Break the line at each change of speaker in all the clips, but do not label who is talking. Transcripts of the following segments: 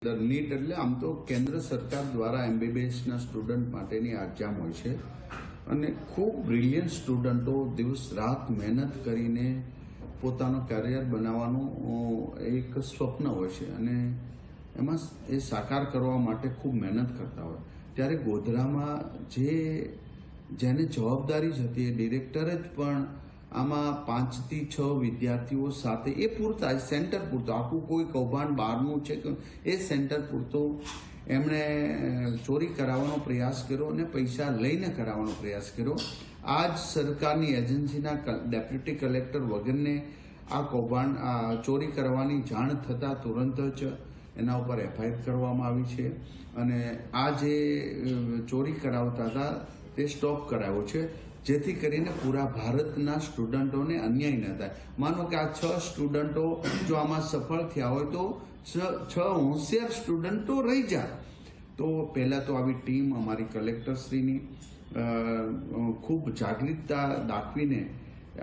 NEET એટલે આમ તો કેન્દ્ર સરકાર દ્વારા એમબીબીએસના સ્ટુડન્ટ માટેની એક્ઝામ હોય છે અને ખૂબ બ્રિલિયન્ટ સ્ટુડન્ટો દિવસ રાત મહેનત કરીને પોતાનો કરિયર બનાવવાનું એક સ્વપ્ન હોય છે અને એમાં એ સાકાર કરવા માટે ખૂબ મહેનત કરતા હોય ત્યારે ગોધરામાં જેને જવાબદારી જ હતી એ ડિરેક્ટર જ પણ આમાં 5 થી 6 વિદ્યાર્થીઓ સાથે એ પૂરતા સેન્ટર પૂરતો આખું કોઈ કૌભાંડ બહારનું છે કે એ સેન્ટર પૂરતો એમણે ચોરી કરાવવાનો પ્રયાસ કર્યો અને પૈસા લઈને કરાવવાનો પ્રયાસ કર્યો। આ જ સરકારની એજન્સીના ડેપ્યુટી કલેક્ટર વગરને આ કૌભાંડ ચોરી કરવાની જાણ થતાં તુરંત જ એના ઉપર એફઆઈઆર કરવામાં આવી છે અને આ જે ચોરી કરાવતા હતા તે સ્ટોપ કરાવ્યો છે જેથી કરીને પૂરા ભારતના સ્ટુડન્ટોને અન્યાય ન થાય। માનો કે આ 6 સ્ટુડન્ટો જો આમાં સફળ થયા હોય તો 6 હોશિયાર સ્ટુડન્ટો રહી જાય। તો પહેલાં તો આવી ટીમ અમારી કલેક્ટરશ્રીની ખૂબ જાગૃતતા દાખવીને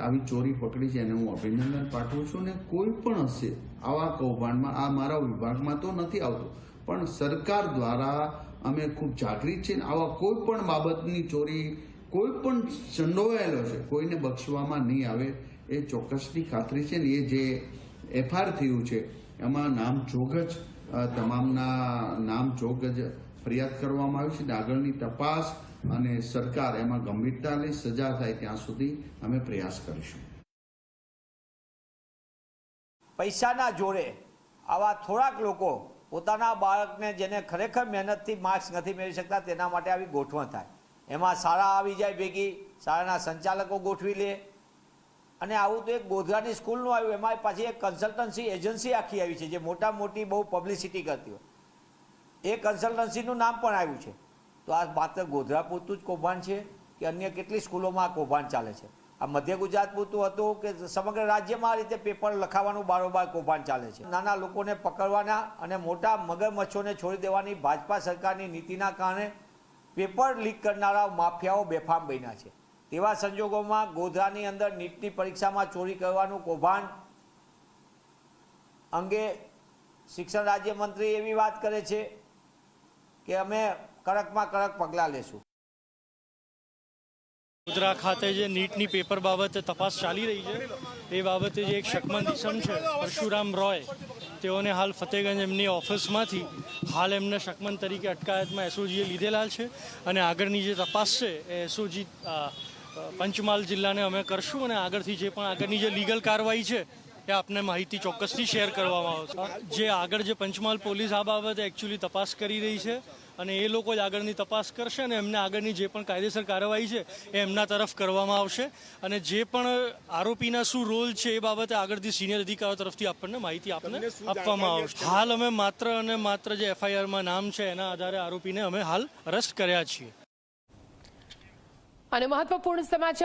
આવી ચોરી પકડી છે એને હું અભિનંદન પાઠવું છું ને કોઈ પણ હશે આવા કૌભાંડમાં આ મારા વિભાગમાં તો નથી આવતો પણ સરકાર દ્વારા અમે ખૂબ જાગૃત છીએ આવા કોઈ પણ બાબતની ચોરી કોઈ પણ સંડોવાયેલો છે કોઈને બક્ષવામાં નહીં આવે એ ચોક્કસની ખાતરી છે ને એ જે એફઆઈઆર થયું છે એમાં નામજોગ જ તમામના નામજોગ જ ફરિયાદ કરવામાં આવી છે ને આગળની તપાસ અને સરકાર એમાં ગંભીરતા લઈ સજા થાય ત્યાં સુધી અમે પ્રયાસ કરીશું।
પૈસાના જોડે આવા થોડાક લોકો પોતાના બાળકને જેને ખરેખર મહેનતથી માર્ક્સ નથી મેળવી શકતા તેના માટે આવી ગોઠવણ થાય એમાં શાળા આવી જાય ભેગી શાળાના સંચાલકો ગોઠવી લે અને આવું તો એક ગોધરાની સ્કૂલનું આવ્યું એમાં પાછી એક કન્સલ્ટન્સી એજન્સી આખી આવી છે જે મોટા મોટી બહુ પબ્લિસિટી કરતી હોય એ કન્સલ્ટન્સીનું નામ પણ આવ્યું છે। તો આ માત્ર ગોધરા પૂરતું જ કૌભાંડ છે કે અન્ય કેટલી સ્કૂલોમાં આ કૌભાંડ ચાલે છે? આ મધ્ય ગુજરાત પૂરતું હતું કે સમગ્ર રાજ્યમાં આ રીતે પેપર લખાવાનું બારોબાર કૌભાંડ ચાલે છે? નાના લોકોને પકડવાના અને મોટા મગરમચ્છોને છોડી દેવાની ભાજપા સરકારની નીતિના કારણે પેપર લીક કરનારા માફિયાઓ બેફામ બન્યા છે। તેવા સંજોગોમાં ગોધરાની અંદર નીટની પરીક્ષામાં ચોરી કરવાનું કૌભાંડ અંગે શિક્ષણ રાજ્યમંત્રી એવી વાત કરે છે કે અમે કડકમાં કડક પગલાં લેશું।
ગોધરા ખાતે જે નીટની પેપર બાબતે તપાસ ચાલી રહી છે એ બાબતે જે એક શકમંદ ઇસમ છે પરશુરામ રોય તેઓને હાલ ફતેગંજ એમની ઓફિસમાંથી હાલ એમને શકમંદ તરીકે અટકાયતમાં એસઓજીએ લીધેલા છે અને આગળની જે તપાસ છે એ એસઓજી પંચમહાલ જિલ્લાને અમે કરશું અને આગળથી જે પણ આગળની જે લીગલ કાર્યવાહી છે એ આપને માહિતી ચોક્કસથી શેર કરવામાં આવશે। જે આગળ જે પંચમહાલ પોલીસ આ બાબતે એકચ્યુઅલી તપાસ કરી રહી છે અને એ લોકો જ આગળની તપાસ કરશે અને એમને આગળની જે પણ કાયદેસર કાર્યવાહી છે એ એમના તરફ કરવામાં આવશે અને જે પણ આરોપીના શું રોલ છે એ બાબતે આગળથી સિનિયર અધિકારીઓ તરફથી આપણને માહિતી આપવામાં આવશે। હાલ અમે માત્ર અને માત્ર જે એફઆઈઆરમાં નામ છે એના આધારે આરોપીને અમે હાલ અરેસ્ટ કર્યા છીએ।
અને મહત્વપૂર્ણ સમાચાર